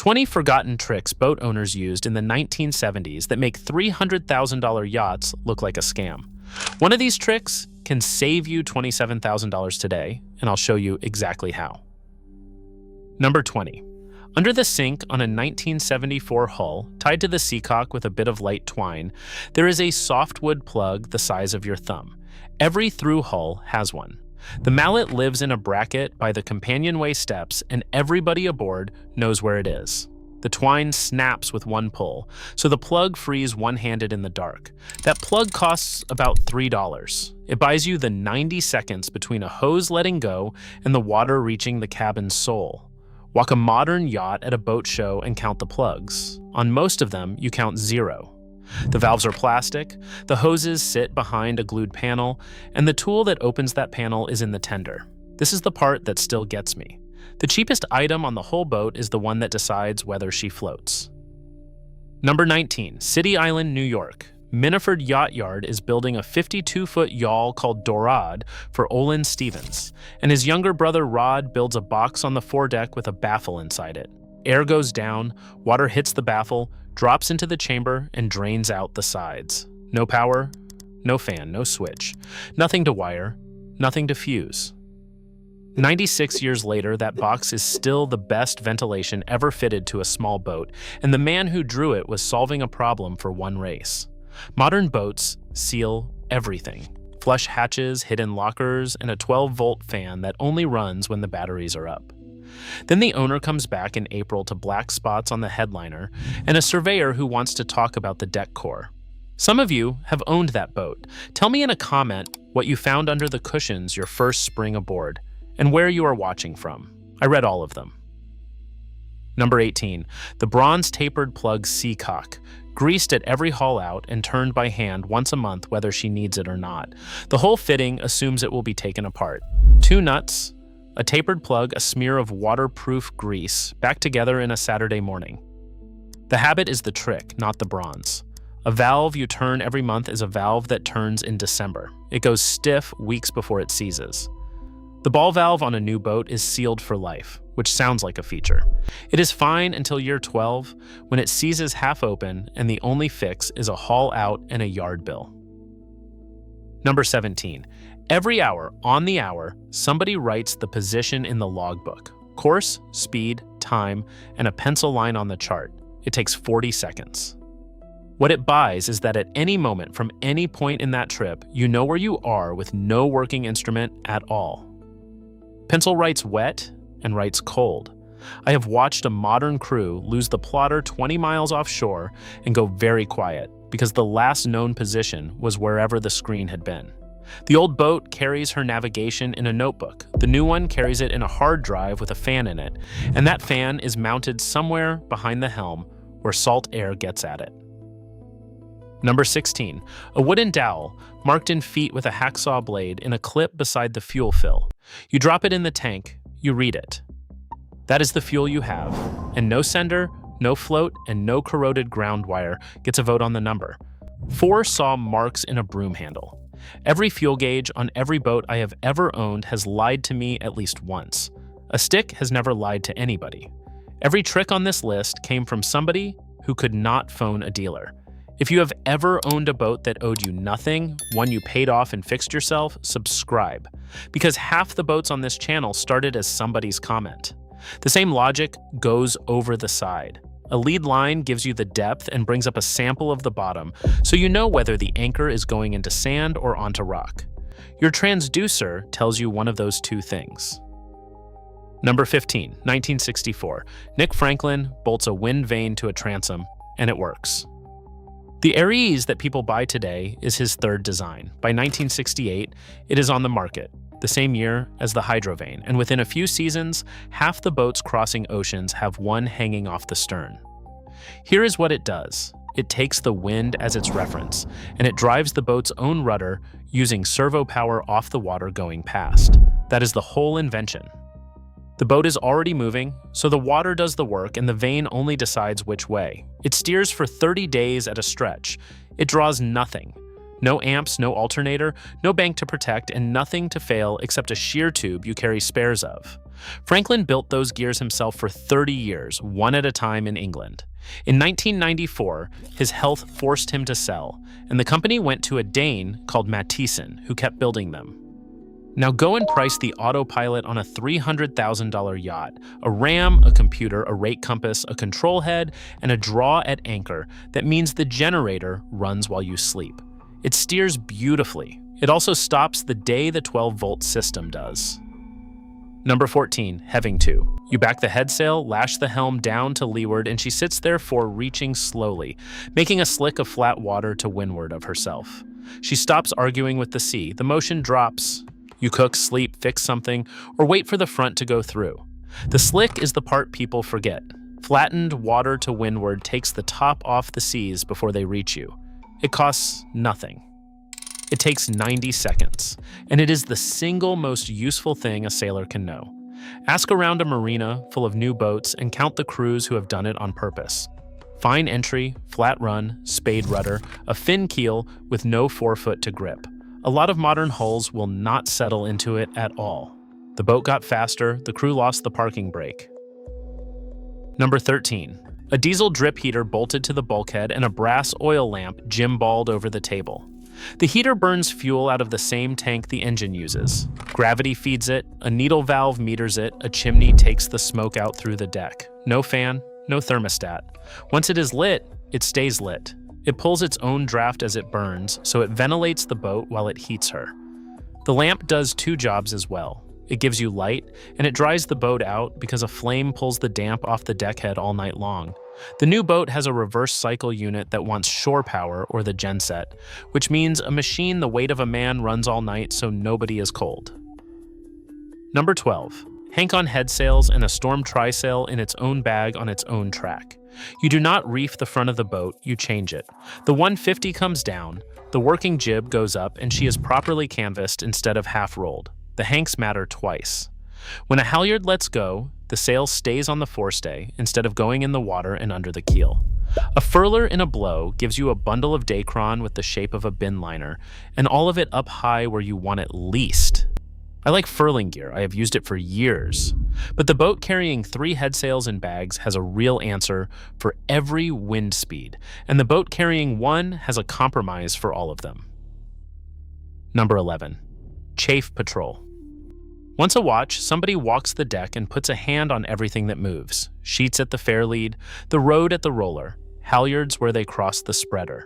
20 forgotten tricks boat owners used in the 1970s that make $300,000 yachts look like a scam. One of these tricks can save you $27,000 today, and I'll show you exactly how. Number 20. Under the sink on a 1974 hull, tied to the Seacock with a bit of light twine, there is a softwood plug the size of your thumb. Every through hull has one. The mallet lives in a bracket by the companionway steps, and everybody aboard knows where it is. The twine snaps with one pull, so the plug frees one-handed in the dark. That plug costs about $3. It buys you the 90 seconds between a hose letting go and the water reaching the cabin's sole. Walk a modern yacht at a boat show and count the plugs. On most of them, you count 0. The valves are plastic, the hoses sit behind a glued panel, and the tool that opens that panel is in the tender. This is the part that still gets me. The cheapest item on the whole boat is the one that decides whether she floats. Number 19, City Island, New York. Miniford Yacht Yard is building a 52-foot yawl called Dorade for Olin Stevens, and his younger brother Rod builds a box on the foredeck with a baffle inside it. Air goes down, water hits the baffle, drops into the chamber, and drains out the sides. No power, no fan, no switch, nothing to wire, nothing to fuse. 96 years later, that box is still the best ventilation ever fitted to a small boat, and the man who drew it was solving a problem for one race. Modern boats seal everything. Flush hatches, hidden lockers, and a 12-volt fan that only runs when the batteries are up. Then the owner comes back in April to black spots on the headliner and a surveyor who wants to talk about the deck core. Some of you have owned that boat. Tell me in a comment what you found under the cushions your first spring aboard, and where you are watching from. I read all of them. Number 18, the bronze tapered plug Seacock, greased at every haul out and turned by hand once a month whether she needs it or not. The whole fitting assumes it will be taken apart. 2 nuts, a tapered plug, a smear of waterproof grease, back together in a Saturday morning. The habit is the trick, not the bronze. A valve you turn every month is a valve that turns in December. It goes stiff weeks before it seizes. The ball valve on a new boat is sealed for life, which sounds like a feature. It is fine until year 12, when it seizes half open and the only fix is a haul out and a yard bill. Number 17. Every hour, on the hour, somebody writes the position in the logbook. Course, speed, time, and a pencil line on the chart. It takes 40 seconds. What it buys is that at any moment from any point in that trip, you know where you are with no working instrument at all. Pencil writes wet and writes cold. I have watched a modern crew lose the plotter 20 miles offshore and go very quiet because the last known position was wherever the screen had been. The old boat carries her navigation in a notebook. The new one carries it in a hard drive with a fan in it, and that fan is mounted somewhere behind the helm where salt air gets at it. Number 16, a wooden dowel marked in feet with a hacksaw blade in a clip beside the fuel fill. You drop it in the tank, you read it. That is the fuel you have, and no sender, no float, and no corroded ground wire gets a vote on the number. 4 saw marks in a broom handle. Every fuel gauge on every boat I have ever owned has lied to me at least once. A stick has never lied to anybody. Every trick on this list came from somebody who could not phone a dealer. If you have ever owned a boat that owed you nothing, one you paid off and fixed yourself, subscribe. Because half the boats on this channel started as somebody's comment. The same logic goes over the side. A lead line gives you the depth and brings up a sample of the bottom, so you know whether the anchor is going into sand or onto rock. Your transducer tells you one of those 2 things. Number 15, 1964. Nick Franklin bolts a wind vane to a transom, and it works. The Aries that people buy today is his 3rd design. By 1968, it is on the market, the same year as the Hydrovane, and within a few seasons, half the boats crossing oceans have one hanging off the stern. Here is what it does. It takes the wind as its reference, and it drives the boat's own rudder using servo power off the water going past. That is the whole invention. The boat is already moving, so the water does the work and the vane only decides which way. It steers for 30 days at a stretch. It draws nothing. No amps, no alternator, no bank to protect, and nothing to fail except a shear tube you carry spares of. Franklin built those gears himself for 30 years, one at a time in England. In 1994, his health forced him to sell, and the company went to a Dane called Mathieson, who kept building them. Now go and price the autopilot on a $300,000 yacht, a ram, a computer, a rate compass, a control head, and a draw at anchor that means the generator runs while you sleep. It steers beautifully. It also stops the day the 12-volt system does. Number 14, heaving 2. You back the headsail, lash the helm down to leeward, and she sits there reaching slowly, making a slick of flat water to windward of herself. She stops arguing with the sea. The motion drops. You cook, sleep, fix something, or wait for the front to go through. The slick is the part people forget. Flattened water to windward takes the top off the seas before they reach you. It costs nothing. It takes 90 seconds, and it is the single most useful thing a sailor can know. Ask around a marina full of new boats and count the crews who have done it on purpose. Fine entry, flat run, spade rudder, a fin keel with no forefoot to grip. A lot of modern hulls will not settle into it at all. The boat got faster, the crew lost the parking brake. Number 13. A diesel drip heater bolted to the bulkhead and a brass oil lamp gimballed over the table. The heater burns fuel out of the same tank the engine uses. Gravity feeds it, a needle valve meters it, a chimney takes the smoke out through the deck. No fan, no thermostat. Once it is lit, it stays lit. It pulls its own draft as it burns, so it ventilates the boat while it heats her. The lamp does two jobs as well. It gives you light, and it dries the boat out because a flame pulls the damp off the deckhead all night long. The new boat has a reverse cycle unit that wants shore power, or the genset, which means a machine the weight of a man runs all night so nobody is cold. Number 12. Hank on headsails and a storm trysail in its own bag on its own track. You do not reef the front of the boat, you change it. The 150 comes down, the working jib goes up, and she is properly canvassed instead of half-rolled. The hanks matter twice. When a halyard lets go, the sail stays on the forestay instead of going in the water and under the keel. A furler in a blow gives you a bundle of Dacron with the shape of a bin liner, and all of it up high where you want it least. I like furling gear, I have used it for years. But the boat carrying 3 headsails and bags has a real answer for every wind speed, and the boat carrying 1 has a compromise for all of them. Number 11. Chafe patrol. Once a watch, somebody walks the deck and puts a hand on everything that moves. Sheets at the fairlead, the rode at the roller, halyards where they cross the spreader.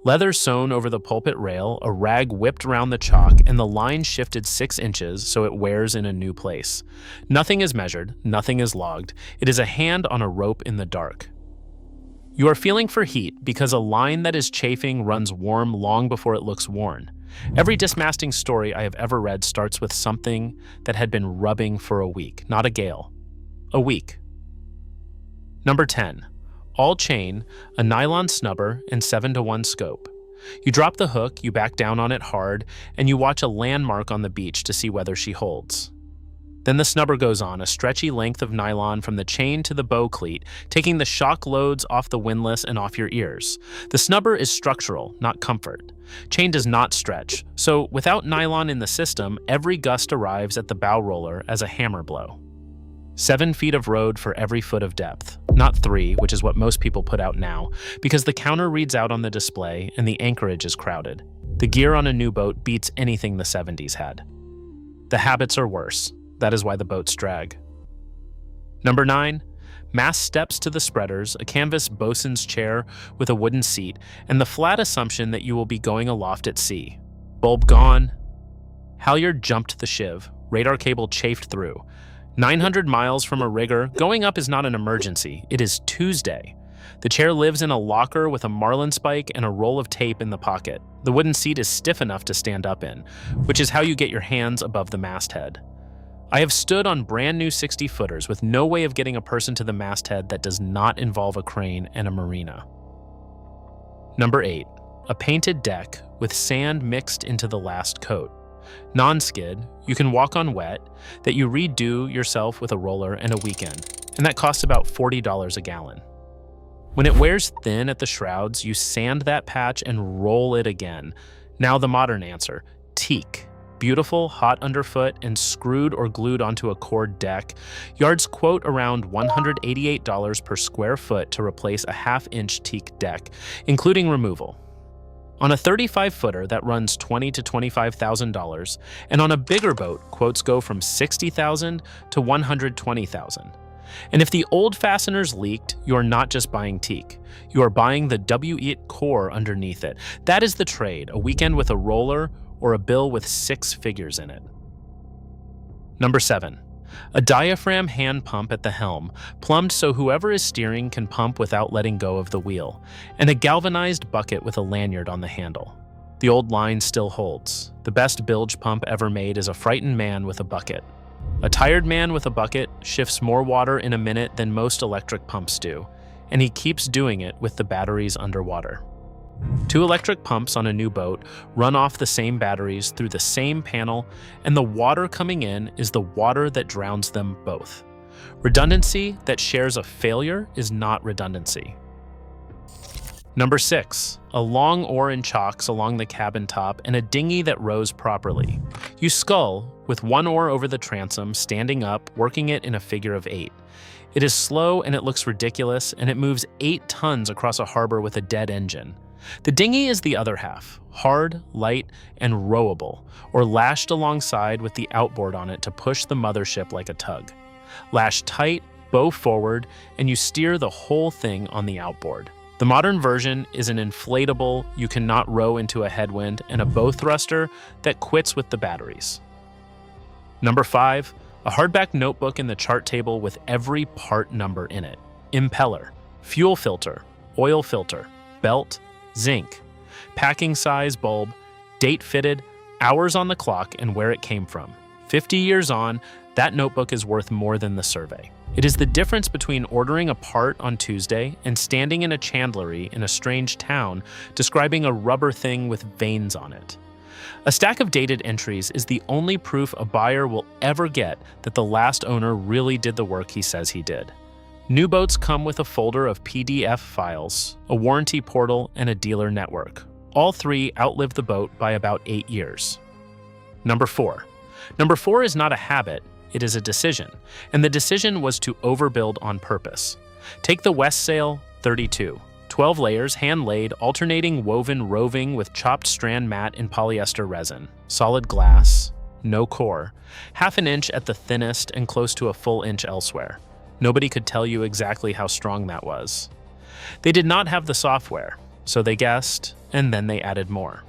Leather sewn over the pulpit rail, a rag whipped round the chock, and the line shifted 6 inches so it wears in a new place. Nothing is measured, nothing is logged. It is a hand on a rope in the dark. You are feeling for heat because a line that is chafing runs warm long before it looks worn. Every dismasting story I have ever read starts with something that had been rubbing for a week, not a gale. A week. Number 10. All chain, a nylon snubber, and 7-to-1 scope. You drop the hook, you back down on it hard, and you watch a landmark on the beach to see whether she holds. Then the snubber goes on, a stretchy length of nylon from the chain to the bow cleat, taking the shock loads off the windlass and off your ears. The snubber is structural, not comfort. Chain does not stretch, so without nylon in the system, every gust arrives at the bow roller as a hammer blow. 7 feet of rode for every foot of depth, not 3, which is what most people put out now, because the counter reads out on the display and the anchorage is crowded. The gear on a new boat beats anything the 70s had. The habits are worse. That is why the boats drag. Number 9. Mast steps to the spreaders, a canvas bosun's chair with a wooden seat, and the flat assumption that you will be going aloft at sea. Bulb gone. Halyard jumped the shiv. Radar cable chafed through. 900 miles from a rigger, going up is not an emergency. It is Tuesday. The chair lives in a locker with a marlin spike and a roll of tape in the pocket. The wooden seat is stiff enough to stand up in, which is how you get your hands above the masthead. I have stood on brand new 60-footers with no way of getting a person to the masthead that does not involve a crane and a marina. Number 8. A painted deck with sand mixed into the last coat. Non-skid, you can walk on wet, that you redo yourself with a roller and a weekend, and that costs about $40 a gallon. When it wears thin at the shrouds, you sand that patch and roll it again. Now the modern answer, teak. Beautiful, hot underfoot, and screwed or glued onto a cord deck, yards quote around $188 per square foot to replace a half-inch teak deck, including removal. On a 35-footer, that runs $20,000 to $25,000, and on a bigger boat, quotes go from $60,000 to $120,000. And if the old fasteners leaked, you are not just buying teak. You are buying the W-8 core underneath it. That is the trade, a weekend with a roller or a bill with 6 figures in it. Number 7. A diaphragm hand pump at the helm, plumbed so whoever is steering can pump without letting go of the wheel, and a galvanized bucket with a lanyard on the handle. The old line still holds. The best bilge pump ever made is a frightened man with a bucket. A tired man with a bucket shifts more water in a minute than most electric pumps do, and he keeps doing it with the batteries underwater. 2 electric pumps on a new boat run off the same batteries through the same panel, and the water coming in is the water that drowns them both. Redundancy that shares a failure is not redundancy. Number 6. A long oar and chocks along the cabin top and a dinghy that rows properly. You scull with 1 oar over the transom, standing up, working it in a figure of 8. It is slow and it looks ridiculous, and it moves 8 tons across a harbor with a dead engine. The dinghy is the other half, hard, light, and rowable, or lashed alongside with the outboard on it to push the mothership like a tug. Lashed tight, bow forward, and you steer the whole thing on the outboard. The modern version is an inflatable you cannot row into a headwind and a bow thruster that quits with the batteries. Number 5. A hardback notebook in the chart table with every part number in it. Impeller, fuel filter, oil filter, belt, zinc, packing size bulb, date fitted, hours on the clock, and where it came from. 50 years on, that notebook is worth more than the survey. It is the difference between ordering a part on Tuesday and standing in a chandlery in a strange town describing a rubber thing with veins on it. A stack of dated entries is the only proof a buyer will ever get that the last owner really did the work he says he did. New boats come with a folder of PDF files, a warranty portal, and a dealer network. All 3 outlive the boat by about 8 years. Number 4. Number 4 is not a habit, it is a decision, and the decision was to overbuild on purpose. Take the Westsail 32. 12 layers, hand-laid, alternating woven roving with chopped strand mat in polyester resin, solid glass, no core, half an inch at the thinnest and close to a full inch elsewhere. Nobody could tell you exactly how strong that was. They did not have the software, so they guessed, and then they added more.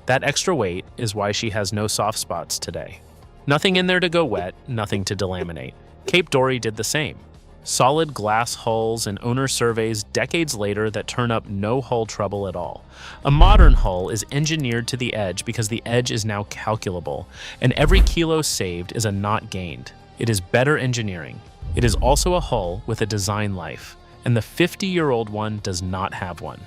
That extra weight is why she has no soft spots today. Nothing in there to go wet, nothing to delaminate. Cape Dory did the same. Solid glass hulls and owner surveys decades later that turn up no hull trouble at all. A modern hull is engineered to the edge because the edge is now calculable, and every kilo saved is a knot gained. It is better engineering. It is also a hull with a design life, and the 50-year-old one does not have one.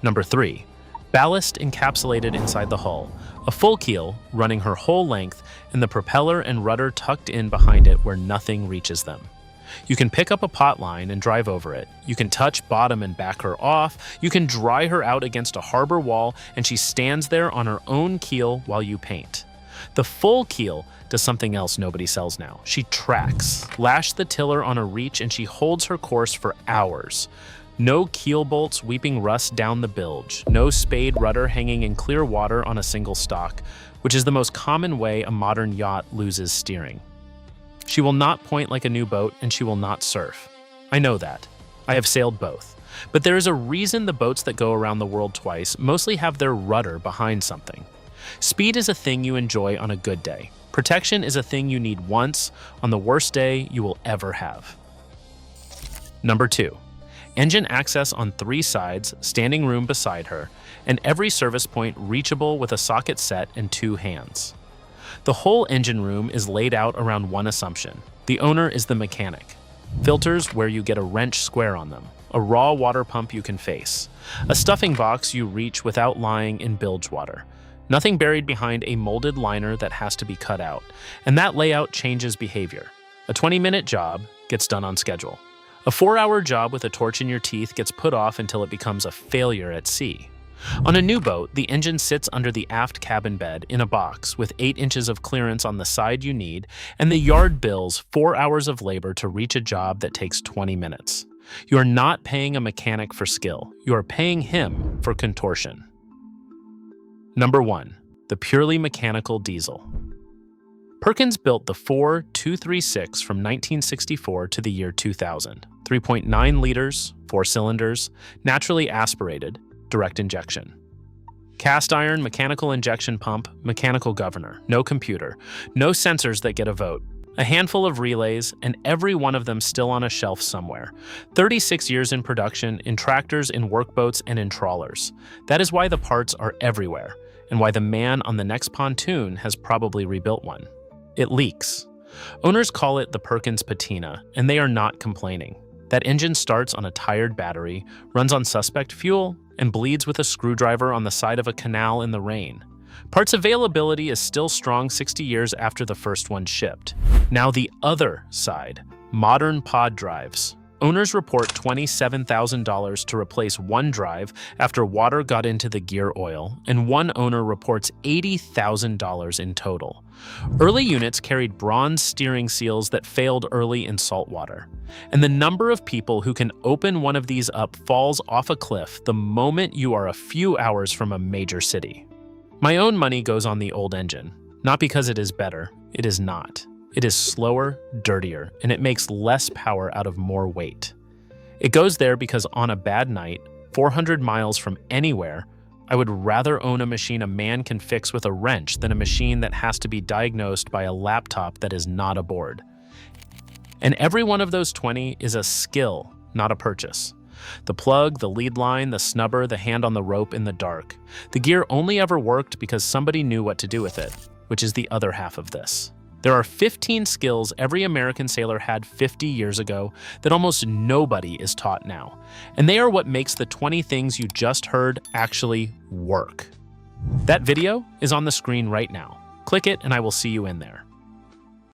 Number 3. Ballast encapsulated inside the hull, a full keel running her whole length, and the propeller and rudder tucked in behind it where nothing reaches them. You can pick up a pot line and drive over it. You can touch bottom and back her off. You can dry her out against a harbor wall, and she stands there on her own keel while you paint. The full keel does something else nobody sells now. She tracks. Lash the tiller on a reach and she holds her course for hours. No keel bolts weeping rust down the bilge. No spade rudder hanging in clear water on a single stalk, which is the most common way a modern yacht loses steering. She will not point like a new boat, and she will not surf. I know that. I have sailed both. But there is a reason the boats that go around the world twice mostly have their rudder behind something. Speed is a thing you enjoy on a good day. Protection is a thing you need once on the worst day you will ever have. Number 2. Engine access on 3 sides, standing room beside her, and every service point reachable with a socket set and 2 hands. The whole engine room is laid out around one assumption. The owner is the mechanic. Filters where you get a wrench square on them. A raw water pump you can face. A stuffing box you reach without lying in bilge water. Nothing buried behind a molded liner that has to be cut out. And that layout changes behavior. A 20-minute job gets done on schedule. A 4-hour job with a torch in your teeth gets put off until it becomes a failure at sea. On a new boat, the engine sits under the aft cabin bed in a box with 8 inches of clearance on the side you need, and the yard bills 4 hours of labor to reach a job that takes 20 minutes. You are not paying a mechanic for skill. You are paying him for contortion. Number 1. The purely mechanical diesel. Perkins built the Ford 236 from 1964 to the year 2000. 3.9 liters, 4 cylinders, naturally aspirated, direct injection. Cast iron, mechanical injection pump, mechanical governor, no computer, no sensors that get a vote, a handful of relays, and every one of them still on a shelf somewhere. 36 years in production, in tractors, in workboats, and in trawlers. That is why the parts are everywhere, and why the man on the next pontoon has probably rebuilt one. It leaks. Owners call it the Perkins patina, and they are not complaining. That engine starts on a tired battery, runs on suspect fuel, and bleeds with a screwdriver on the side of a canal in the rain. Parts availability is still strong 60 years after the first one shipped. Now the other side, modern pod drives. Owners report $27,000 to replace one drive after water got into the gear oil, and one owner reports $80,000 in total. Early units carried bronze steering seals that failed early in salt water. And the number of people who can open one of these up falls off a cliff the moment you are a few hours from a major city. My own money goes on the old engine, not because it is better, it is not. It is slower, dirtier, and it makes less power out of more weight. It goes there because on a bad night, 400 miles from anywhere, I would rather own a machine a man can fix with a wrench than a machine that has to be diagnosed by a laptop that is not aboard. And every one of those 20 is a skill, not a purchase. The plug, the lead line, the snubber, the hand on the rope in the dark. The gear only ever worked because somebody knew what to do with it, which is the other half of this. There are 15 skills every American sailor had 50 years ago that almost nobody is taught now. And they are what makes the 20 things you just heard actually work. That video is on the screen right now. Click it and I will see you in there.